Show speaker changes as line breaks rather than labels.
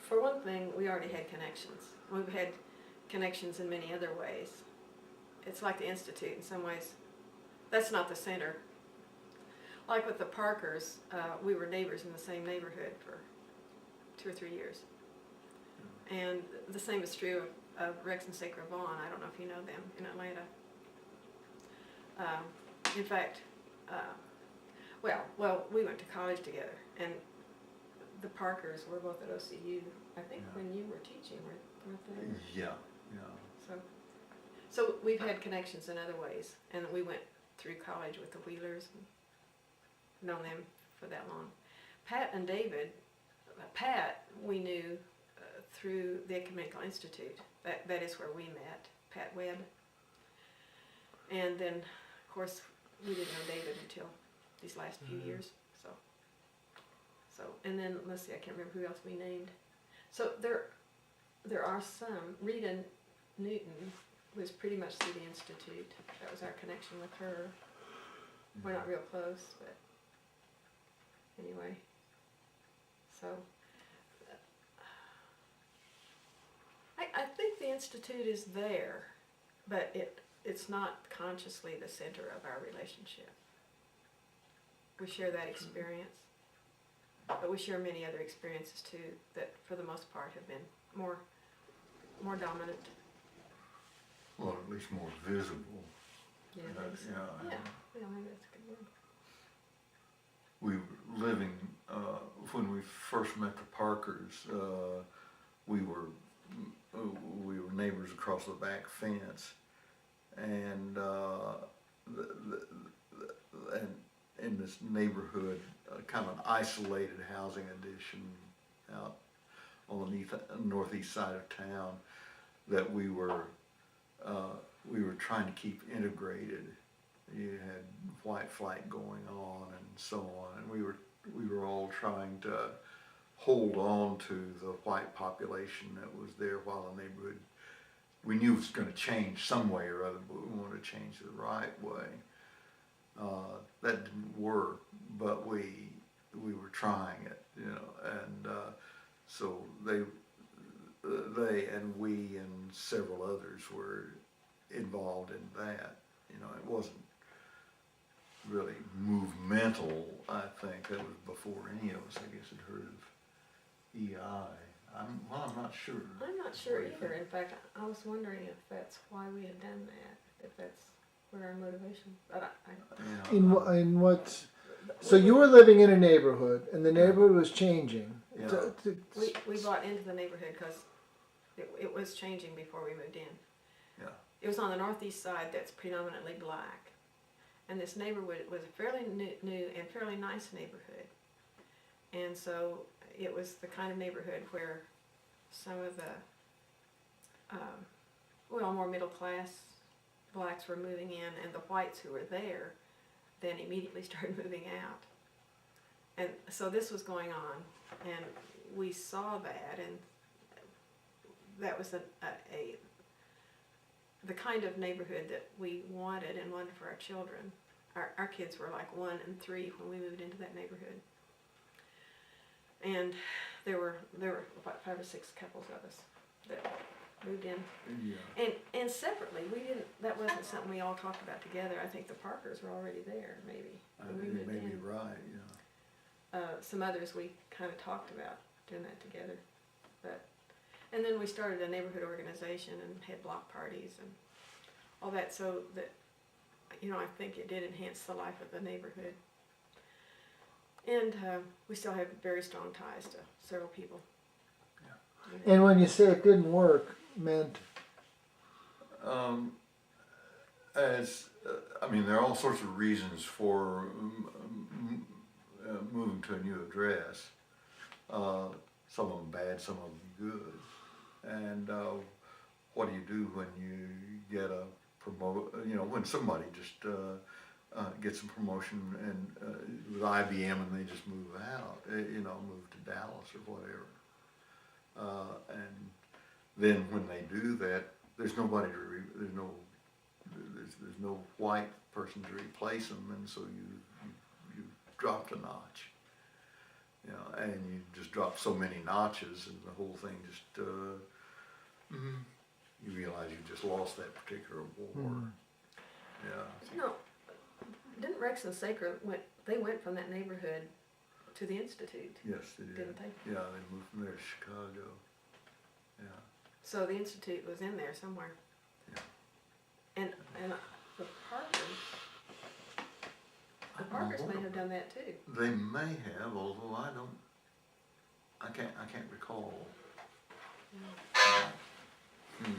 for one thing, we already had connections. We've had connections in many other ways. It's like the Institute in some ways. That's not the center. Like with the Parkers, we were neighbors in the same neighborhood for 2 or 3 years. And the same is true of Rex and Sacred Vaughn. I don't know if you know them in Atlanta. In fact, well, we went to college together, and the Parkers were both at OCU. I think when you were teaching, weren't they?
Yeah.
So we've had connections in other ways, and we went through college with the Wheelers, and known them for that long. Pat and David, Pat we knew through the Ecumenical Institute. That is where we met, Pat Webb. And then, of course, we didn't know David until these last few years. So, and then let's see, I can't remember who else we named. So there are some. Rita Newton was pretty much through the Institute. That was our connection with her. We're not real close, but anyway. So I think the Institute is there, but it's not consciously the center of our relationship. We share that experience, but we share many other experiences too that for the most part have been more dominant.
Well, at least more visible.
Yeah, I think so. Yeah, maybe that's a good word.
We were living, when we first met the Parkers, we were neighbors across the back fence, and and in this neighborhood, kind of an isolated housing addition out on the northeast side of town, that we were trying to keep integrated. You had white flight going on and so on, and we were all trying to hold on to the white population that was there while the neighborhood, we knew it was going to change some way or other, but we wanted to change the right way. That didn't work, but we were trying it, and so they and we and several others were involved in that. It wasn't really movemental. I think that was before any of us, I guess, had heard of EI. I'm not sure.
I'm not sure either. In fact, I was wondering if that's why we had done that, if that's where our motivation. But
In what? So you were living in a neighborhood, and the neighborhood was changing.
Yeah.
We bought into the neighborhood because it was changing before we moved in.
Yeah.
It was on the northeast side that's predominantly black, and this neighborhood was a fairly new and fairly nice neighborhood, and so it was the kind of neighborhood where some of the more middle class blacks were moving in, and the whites who were there then immediately started moving out. And so this was going on, and we saw that, and that was the kind of neighborhood that we wanted and wanted for our children. Our kids were like 1 and 3 when we moved into that neighborhood. And there were about 5 or 6 couples of us that moved in.
Yeah.
And separately, that wasn't something we all talked about together. I think the Parkers were already there, maybe. When we moved
Maybe
in.
right, yeah.
Some others we kind of talked about doing that together. And then we started a neighborhood organization and had block parties and all that, so that, I think it did enhance the life of the neighborhood. And we still have very strong ties to several people.
Yeah.
And when you say it didn't work, meant?
There are all sorts of reasons for moving to a new address. Some of them bad, some of them good. And what do you do when you get a when somebody just gets a promotion and with IBM and they just move out, move to Dallas or whatever. And then when they do that, there's nobody there's no white person to replace them, and so you dropped a notch. You know, and you just drop so many notches and the whole thing just, you realize you just lost that particular war. Yeah.
No, didn't Rex and Sacred they went from that neighborhood to the Institute,
Yes, they did.
didn't they?
Yeah, they moved from there to Chicago. Yeah.
So the Institute was in there somewhere.
Yeah.
And the Parkers may have done that too.
They may have, although I can't recall.
Yeah.
Hmm.